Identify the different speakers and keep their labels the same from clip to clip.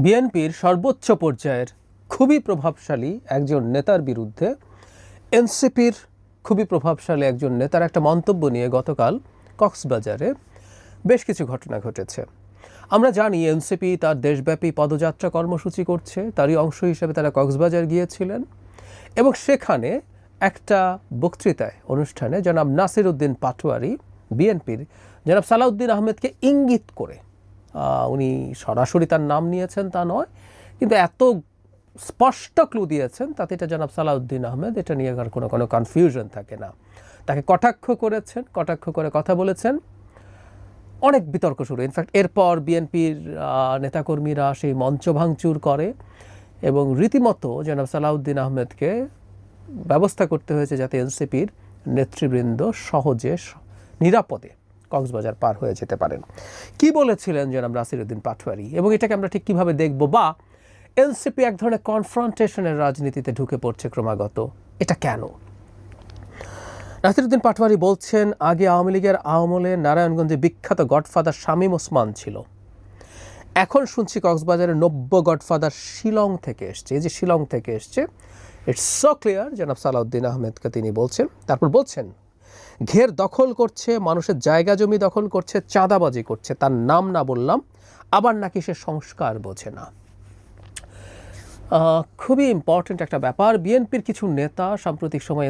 Speaker 1: বিএনপির সর্বোচ্চ পর্যায়ের খুবই প্রভাবশালী একজন নেতার বিরুদ্ধে এনসিপির খুবই প্রভাবশালী একজন নেতার একটা মন্তব্য নিয়ে গতকাল কক্সবাজারে বেশ কিছু ঘটনা ঘটেছে। আমরা জানি এনসিপি তার দেশব্যাপী পদযাত্রা কর্মসূচি করছে, তারই অংশ হিসেবে তারা কক্সবাজার গিয়েছিলেন এবং সেখানে একটা বক্তৃতায় অনুষ্ঠানে জনাব নাসির উদ্দিন পাটোয়ারি বিএনপির জনাব সালাউদ্দিন আহমেদকে ইঙ্গিত করে, উনি সরাসরি তার নাম নিয়েছেন তা নয়, কিন্তু এত স্পষ্ট ক্লু দিয়েছেন তাতে এটা জনাব সালাউদ্দিন আহমেদ, এটা নিয়ে আর কোনো কনফিউশন থাকে না। তাকে কটাক্ষ করেছেন, কটাক্ষ করে কথা বলেছেন, অনেক বিতর্ক শুরু। ইনফ্যাক্ট এরপর বিএনপির নেতাকর্মীরা সেই মঞ্চ ভাঙচুর করে এবং রীতিমতো জনাব সালাউদ্দিন আহমেদকে ব্যবস্থা করতে হয়েছে যাতে এনসিপির নেতৃবৃন্দ সহজে নিরাপদে কক্সবাজার পার হয়ে যেতে পারেন। কি বলেছিলেন জনাব নাসির উদ্দিন পাটোয়ারি এবং এটাকে আমরা ঠিক কীভাবে দেখব, বা এনসিপি এক ধরনের কনফ্রন্টেশনের রাজনীতিতে ঢুকে পড়ছে ক্রমাগত, এটা কেন? নাসির উদ্দিন পাটোয়ারি বলছেন, আগে আওয়ামী লীগের আমলে নারায়ণগঞ্জে বিখ্যাত গডফাদার শামীম ওসমান ছিল, এখন শুনছি কক্সবাজারের নব্য গডফাদার শিলং থেকে এসছে। এই যে শিলং থেকে এসছে, ইটস সো ক্লিয়ার, জনাব সালাউদ্দিন আহমেদকে তিনি বলছেন। তারপর বলছেন ঘের দখল করছে, মানুষের জায়গা জমি দখল করছে, চাঁদাবাজি করছে, তার নাম না বললাম, আবার নাকি সে সংস্কার বোঝে না। খুবই ইম্পর্টেন্ট একটা ব্যাপার। বিএনপির কিছু নেতা সাম্প্রতিক সময়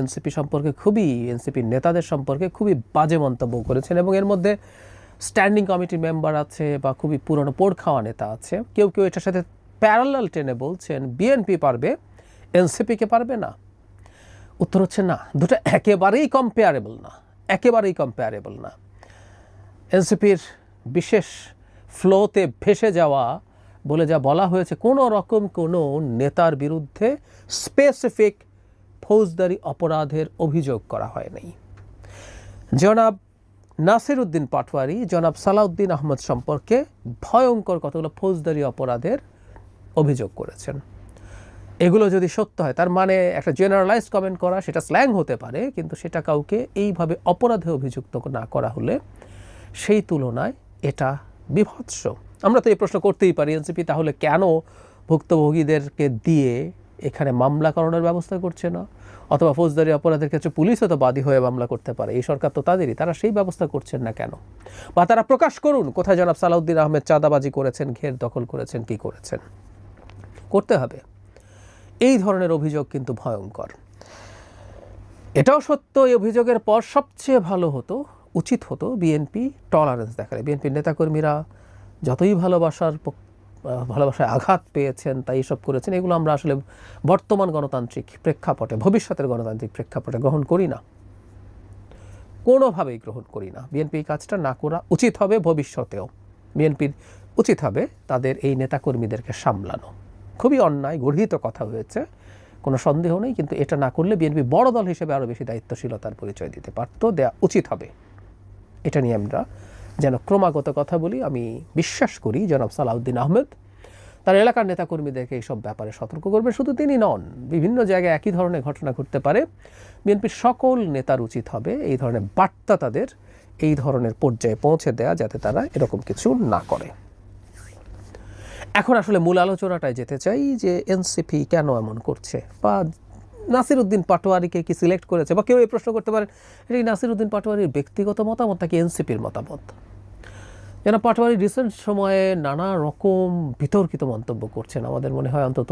Speaker 1: এনসিপির নেতাদের সম্পর্কে খুবই বাজে মন্তব্য করেছেন এবং এর মধ্যে স্ট্যান্ডিং কমিটির মেম্বার আছে বা খুবই পুরনো পোড় খাওয়া নেতা আছে। কেউ কেউ এটার সাথে প্যারালাল টেনে বলছেন বিএনপি পারবে, এনসিপিকে পারবে না। উত্তর হচ্ছে না, দুটো একেবারেই কম্পেয়ারেবল না। এনসিপির বিশেষ ফ্লোতে ভেসে যাওয়া বলে যা বলা হয়েছে, কোনো রকম কোনো নেতার বিরুদ্ধে স্পেসিফিক ফৌজদারি অপরাধের অভিযোগ করা হয় নাই। জনাব নাসির উদ্দিন পাটোয়ারি জনাব সালাউদ্দিন আহমেদ সম্পর্কে ভয়ঙ্কর কতগুলো ফৌজদারি অপরাধের অভিযোগ করেছেন। এগুলো যদি সত্য হয়, তার মানে একটা জেনারেলাইজ কমেন্ট করা, সেটা স্ল্যাং হতে পারে, কিন্তু সেটা কাউকে এইভাবে অপরাধে অভিযুক্ত না করা হলে সেই তুলনায় এটা বিভৎস। আমরা তো এই প্রশ্ন করতেই পারি, এনসিপি তাহলে কেন ভুক্তভোগীদেরকে দিয়ে এখানে মামলা করানোর ব্যবস্থা করছে না? অথবা ফৌজদারি অপরাধের ক্ষেত্রে পুলিশও তো বাদী হয়ে মামলা করতে পারে, এই সরকার তো তাদেরই, তারা সেই ব্যবস্থা করছেন না কেন? বা তারা প্রকাশ করুন কোথায় জনাব সালাউদ্দিন আহমেদ চাঁদাবাজি করেছেন, ঘের দখল করেছেন, কি করেছেন। করতে হবে। এই ধরনের অভিযোগ কিন্তু ভয়ঙ্কর। এটাও সত্য, এই অভিযোগের পর সবচেয়ে উচিত হতো বিএনপি টলারেন্স দেখালে। বিএনপির নেতাকর্মীরা যতই ভালোবাসায় আঘাত পেয়েছেন, তাই এসব করেছেন, এগুলো আমরা আসলে বর্তমান গণতান্ত্রিক প্রেক্ষাপটে, ভবিষ্যতের গণতান্ত্রিক প্রেক্ষাপটে গ্রহণ করি না, কোনোভাবেই গ্রহণ করি না। বিএনপি এই কাজটা না করা উচিত হবে। ভবিষ্যতেও বিএনপির উচিত হবে তাদের এই নেতাকর্মীদেরকে সামলানো। খুবই অন্যায়, গর্হিত কথা হয়েছে, কোনো সন্দেহ নেই, কিন্তু এটা না করলে বিএনপি বড় দল হিসেবে আরও বেশি দায়িত্বশীলতার পরিচয় দিতে পারত, দেওয়া উচিত হবে। এটা নিয়ে আমরা যেন ক্রমাগত কথা বলি। আমি বিশ্বাস করি জনাব সালাউদ্দিন আহমেদ তার এলাকার নেতাকর্মীদেরকে এইসব ব্যাপারে সতর্ক করবেন। শুধু তিনি নন, বিভিন্ন জায়গায় একই ধরনের ঘটনা ঘটতে পারে। বিএনপির সকল নেতার উচিত হবে এই ধরনের বার্তা তাদের এই ধরনের পর্যায়ে পৌঁছে দেয়া, যাতে তারা এরকম কিছু না করে। এখন আসলে মূল আলোচনাটায় যেতে চাই যে এনসিপি কেন এমন করছে, বা নাসির উদ্দিন পাটোয়ারিকে কি সিলেক্ট করেছে, বা কেউ এই প্রশ্ন করতে পারেন এটা কি নাসির উদ্দিন পাটোয়ারির ব্যক্তিগত মতামত নাকি এনসিপির মতামত। যেন পাটোয়ারি রিসেন্ট সময়ে নানা রকম বিতর্কিত মন্তব্য করছেন। আমাদের মনে হয় অন্তত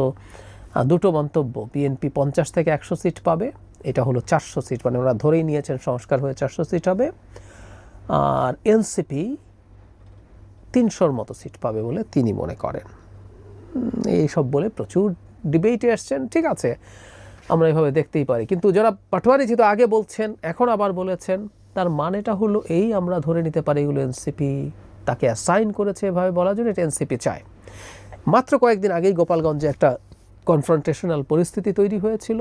Speaker 1: দুটো মন্তব্য। বিএনপি 50 থেকে 100 সিট পাবে, এটা হলো 400 সিট, মানে ওরা ধরেই নিয়েছেন সংস্কার হয়ে 400 সিট হবে, আর এনসিপি 300-র মতো সিট পাবে বলে তিনি মনে করেন। এইসব বলে প্রচুর ডিবেটে আসছেন, ঠিক আছে, আমরা এভাবে দেখতেই পারি। কিন্তু যারা পাটোয়ারি যেহেতু আগে বলছেন, এখন আবার বলেছেন, তার মানেটা হলো এই, আমরা ধরে নিতে পারি এগুলো এনসিপি তাকে অ্যাসাইন করেছে এভাবে বলার জন্য, এটা এনসিপি চায়। মাত্র কয়েকদিন আগেই গোপালগঞ্জে একটা কনফ্রন্টেশনাল পরিস্থিতি তৈরি হয়েছিল।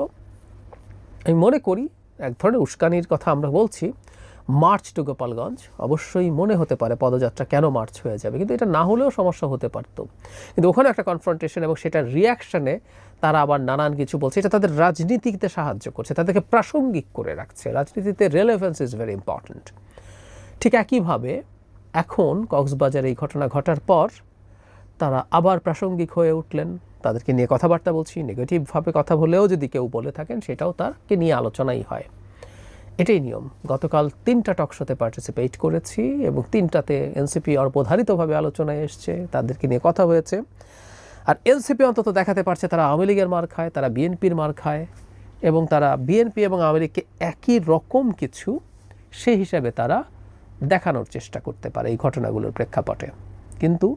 Speaker 1: আমি মনে করি এক ধরনের উস্কানির কথা আমরা বলছি। মার্চ টু গোপালগঞ্জ, অবশ্যই মনে হতে পারে পদযাত্রা কেন মার্চ হয়ে যাবে, কিন্তু এটা না হলেও সমস্যা হতে পারত। কিন্তু ওখানে একটা কনফ্রন্টেশন এবং সেটার রিয়াকশানে তারা আবার নানান কিছু বলছে, এটা তাদের রাজনীতিতে সাহায্য করছে, তাদেরকে প্রাসঙ্গিক করে রাখছে। রাজনীতিতে রেলেভেন্স ইজ ভেরি ইম্পর্ট্যান্ট। ঠিক একইভাবে এখন কক্সবাজারে এই ঘটনা ঘটার পর তারা আবার প্রাসঙ্গিক হয়ে উঠলেন। তাদেরকে নিয়ে কথাবার্তা বলছি, নেগেটিভভাবে কথা বলেও যদি কেউ বলে থাকেন সেটাও তারকে নিয়ে আলোচনাই হয়, এটাই নিয়ম। গতকাল 3টা টকশোতে পার্টিসিপেট করেছি এবং 3টাতে এনসিপি অল্পধারিতভাবে আলোচনায় এসছে, তাদেরকে নিয়ে কথা হয়েছে। আর এনসিপি অন্তত দেখাতে পারছে তারা আওয়ামী লীগের মার খায়, তারা বিএনপির মার খায় এবং তারা বিএনপি এবং আওয়ামী লীগকে একই রকম কিছু সেই হিসাবে তারা দেখানোর চেষ্টা করতে পারে এই ঘটনাগুলোর প্রেক্ষাপটে। কিন্তু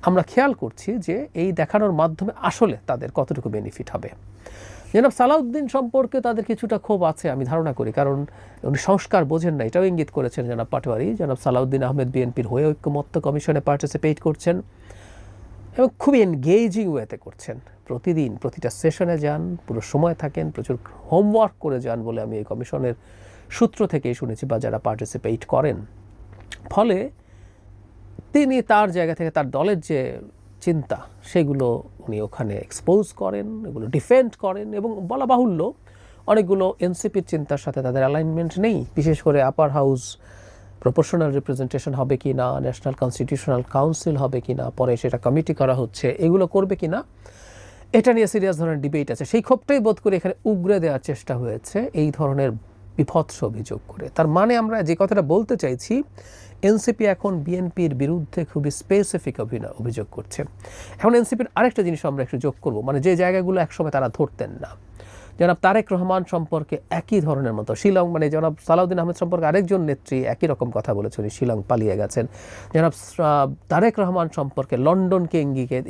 Speaker 1: আমরা খেয়াল করছি যে এই দেখানোর মাধ্যমে আসলে তাদের কতটুকু বেনিফিট হবে। জনাব সালাউদ্দিন সম্পর্কে তাদের কিছুটা ক্ষোভ আছে আমি ধারণা করি, কারণ উনি সংস্কার বোঝেন না, এটাও ইঙ্গিত করেছেন জনাব পাটোয়ারি। জনাব সালাউদ্দিন আহমেদ বিএনপির হয়ে ঐক্যমত্য কমিশনে পার্টিসিপেট করছেন এবং খুবই এনগেজিং ওয়েতে করছেন। প্রতিদিন প্রতিটা সেশনে যান, পুরো সময় থাকেন, প্রচুর হোমওয়ার্ক করে যান বলে আমি এই কমিশনের সূত্র থেকেই শুনেছি বা যারা পার্টিসিপেট করেন। ফলে তিনি তার জায়গা থেকে তার দলের যে চিন্তা সেগুলো উনি ওখানে এক্সপোজ করেন, এগুলো ডিফেন্ড করেন এবং বলা বাহুল্য অনেকগুলো এনসিপির চিন্তার সাথে তাদের অ্যালাইনমেন্ট নেই। বিশেষ করে আপার হাউস প্রপোর্শনাল রিপ্রেজেন্টেশন হবে কি না, ন্যাশনাল কনস্টিটিউশনাল কাউন্সিল হবে কি না, পরে সেটা কমিটি করা হচ্ছে, এগুলো করবে কি না, এটা নিয়ে সিরিয়াস ধরনের ডিবেট আছে। সেই ক্ষোভটাই বোধ করে এখানে উগরে দেওয়ার চেষ্টা হয়েছে এই ধরনের বিভৎস অভিযোগ করে। তার মানে আমরা যে কথাটা বলতে চাইছি, এনসিপি এখন বিএনপির বিরুদ্ধে খুবই স্পেসিফিক অভিযোগ করছে। এখন এনসিপির আরেকটা জিনিস আমরা একটু যোগ করব, মানে যে জায়গাগুলো একসময় তারা ধরতেন না। জনাব তারেক রহমান সম্পর্কে একই ধরনের মতো শিলং, মানে জনাব সালাউদ্দিন আহমেদ সম্পর্কে আরেকজন নেত্রী একই রকম কথা বলেছেন, শিলং পালিয়ে গেছেন। জনাব তারেক রহমান সম্পর্কে লন্ডনকে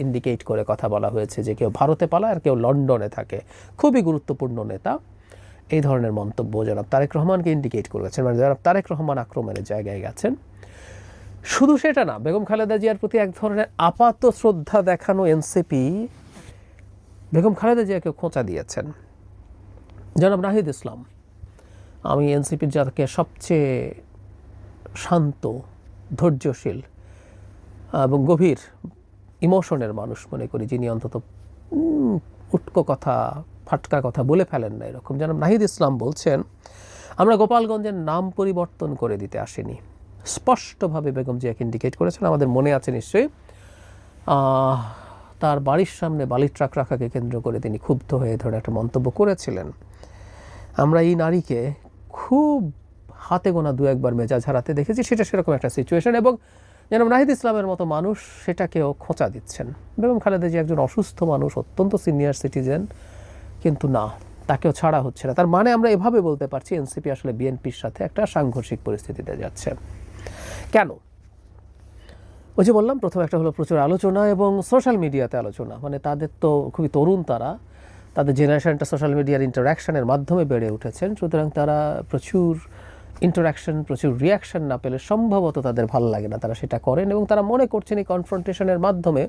Speaker 1: ইন্ডিকেট করে কথা বলা হয়েছে যে কেউ ভারতে পালায় আর কেউ লন্ডনে থাকে, খুবই গুরুত্বপূর্ণ নেতা। এই ধরনের মন্তব্য জনাব তারেক রহমানকে ইন্ডিকেট করেছেন, মানে জনাব তারেক রহমান আক্রমণের জায়গায় গেছেন। শুধু সেটা না, বেগম খালেদা জিয়ার প্রতি এক ধরনের আপাত শ্রদ্ধা দেখানো এনসিপি বেগম খালেদা জিয়াকে খোঁচা দিয়েছেন। জনাব নাহিদ ইসলাম, আমি এনসিপির যাকে সবচেয়ে শান্ত, ধৈর্যশীল এবং গভীর ইমোশনের মানুষ মনে করি, যিনি অন্তত উটকো কথা, ফাটকা কথা বলে ফেলেন না এরকম, জনাব নাহিদ ইসলাম বলছেন আমরা গোপালগঞ্জের নাম পরিবর্তন করে দিতে আসিনি। স্পষ্টভাবে বেগম জিয়াকে ইন্ডিকেট করেছেন। আমাদের মনে আছে নিশ্চয়ই তার বাড়ির সামনে বালির ট্রাক রাখাকে কেন্দ্র করে তিনি ক্ষুব্ধ হয়ে ধরে একটা মন্তব্য করেছিলেন। আমরা এই নারীকে খুব হাতে গোনা 2-1বার মেজাজ হারাতে দেখেছি, সেটা সেরকম একটা সিচুয়েশন। এবং যেন নাহিদ ইসলামের মতো মানুষ সেটাকেও খোঁচা দিচ্ছেন। বেগম খালেদা জিয়া একজন অসুস্থ মানুষ, অত্যন্ত সিনিয়র সিটিজেন, কিন্তু না, তাকেও ছাড়া হচ্ছে না। তার মানে আমরা এভাবে বলতে পারছি এনসিপি আসলে বিএনপির সাথে একটা সাংঘর্ষিক পরিস্থিতিতে যাচ্ছে। কেন? ওই যে বললাম, প্রথম একটা হলো প্রচুর আলোচনা এবং সোশ্যাল মিডিয়াতে আলোচনা, মানে তাদের তো খুবই তরুণ, তাদের জেনারেশনটা সোশ্যাল মিডিয়ার ইন্টারাকশনের মাধ্যমে বেড়ে উঠেছেন, সুতরাং তারা প্রচুর ইন্টারাকশন, প্রচুর রিয়াকশন না পেলে সম্ভবত তাদের ভালো লাগে না, তারা সেটা করেন এবং তারা মনে করছেন এই কনফ্রন্টেশনের মাধ্যমে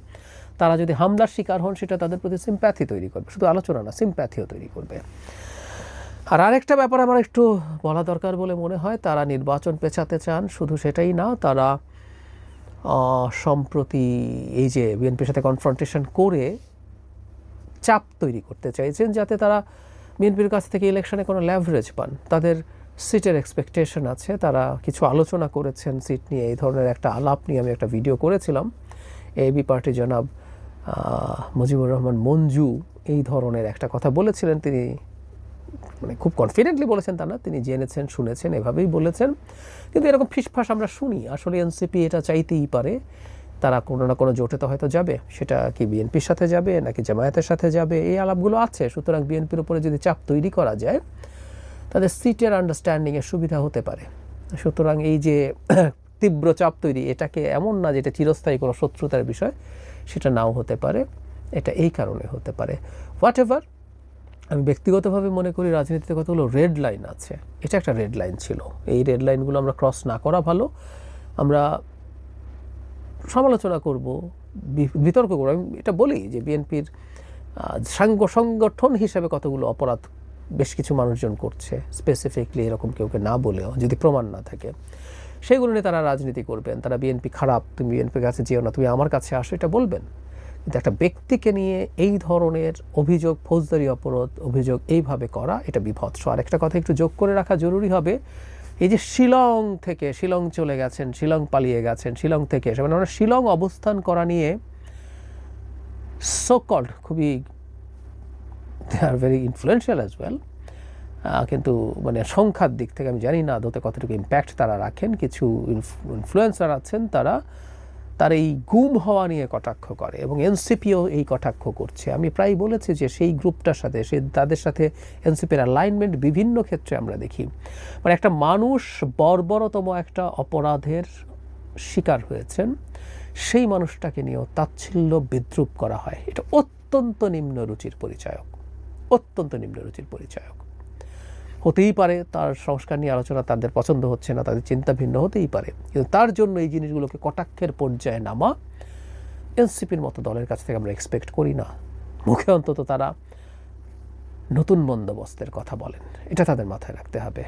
Speaker 1: তারা যদি হামলার শিকার হন সেটা তাদের প্রতি সিম্প্যাথি তৈরি করবে, শুধু আলোচনা না, সিম্প্যাথিও তৈরি করবে। আর আরেকটা ব্যাপার আমার একটু বলা দরকার বলে মনে হয়, তারা নির্বাচন পেছাতে চান, শুধু সেটাই না, তারা সম্প্রতি এই যে বিএনপির সাথে কনফ্রন্টেশন করে চাপ তৈরি করতে চাইছেন যাতে তারা বিএনপির কাছ থেকে ইলেকশনে কোনো ল্যাভারেজ পান। তাদের সিটের এক্সপেকটেশন আছে, তারা কিছু আলোচনা করেছেন সিট নিয়ে, এই ধরনের একটা আলাপ নিয়ে আমি একটা ভিডিও করেছিলাম। এবি পার্টি জনাব মুজিবুর রহমান মঞ্জু এই ধরনের একটা কথা বলেছিলেন, তিনি মানে খুব কনফিডেন্টলি বলেছেন তা না, তিনি জেনেছেন, শুনেছেন, এভাবেই বলেছেন। কিন্তু এরকম ফিসফাস আমরা শুনি। আসলে এনসিপি এটা চাইতেই পারে, তারা কোনো না কোনো জোটে তো হয়তো যাবে, সেটা কি বিএনপির সাথে যাবে নাকি জামায়াতের সাথে যাবে, এই আলাপগুলো আছে। সুতরাং বিএনপির উপরে যদি চাপ তৈরি করা যায় তাদের সিটের আন্ডারস্ট্যান্ডিংয়ের সুবিধা হতে পারে। সুতরাং এই যে তীব্র চাপ তৈরি, এটাকে এমন না যেটা চিরস্থায়ী কোনো শত্রুতার বিষয়, সেটা নাও হতে পারে, এটা এই কারণে হতে পারে। হোয়াট এভার, আমি ব্যক্তিগতভাবে মনে করি রাজনীতিতে কতগুলো রেড লাইন আছে, এটা একটা রেড লাইন ছিল। এই রেড লাইনগুলো আমরা ক্রস না করা ভালো। আমরা সমালোচনা করব, বিতর্ক করব। আমি এটা বলি যে বিএনপির সংগঠন হিসেবে কতগুলো অপরাধ বেশ কিছু মানুষজন করছে, স্পেসিফিকলি এরকম কেউকে না বলেও, যদি প্রমাণ না থাকে, সেগুলো নিয়ে তারা রাজনীতি করবেন। তারা বিএনপি খারাপ, তুমি বিএনপির কাছে যেও না, তুমি আমার কাছে আসো, এটা বলবেন। কিন্তু একটা ব্যক্তিকে নিয়ে এই ধরনের অভিযোগ, ফৌজদারি অপরাধ অভিযোগ এইভাবে করা, এটা বিভৎস। আর একটা কথা একটু যোগ করে রাখা জরুরি হবে, এই যে শিলং থেকে, শিলং চলে গেছেন, শিলং পালিয়ে গেছেন, শিলং থেকে এসে, মানে শিলং অবস্থান করা নিয়ে সো কল্ড খুবই they are very influential as well, কিন্তু মানে সংখ্যার দিক থেকে আমি জানি না আদতে কতটুকু ইম্প্যাক্ট তারা রাখেন। কিছু ইনফ্লুয়েন্সার আছেন তার এই গুম হওয়া নিয়ে কটাক্ষ করে এবং এনসিপিও এই কটাক্ষ করছে। আমি প্রায় বলেছি যে সেই গ্রুপটার সাথে তাদের সাথে এনসিপির অ্যালাইনমেন্ট বিভিন্ন ক্ষেত্রে আমরা দেখি। মানে একটা মানুষ বর্বরতম একটা অপরাধের শিকার হয়েছেন, সেই মানুষটাকে নিয়েও তাচ্ছিল্য বিদ্রূপ করা হয়। এটা অত্যন্ত নিম্ন রুচির পরিচায়ক, অত্যন্ত নিম্ন রুচির পরিচায়ক। হতেই পারে তার সংস্কার নিয়ে আলোচনা তাদের পছন্দ হচ্ছে না, তাদের চিন্তা ভিন্ন হতেই পারে, কিন্তু তার জন্য এই জিনিসগুলোকে কটাক্ষের পর্যায়ে নামা এনসিপির মতো দলের কাছ থেকে আমরা এক্সপেক্ট করি না। মুখে অন্তত তারা নতুন বন্দোবস্তের কথা বলেন, এটা তাদের মাথায় রাখতে হবে।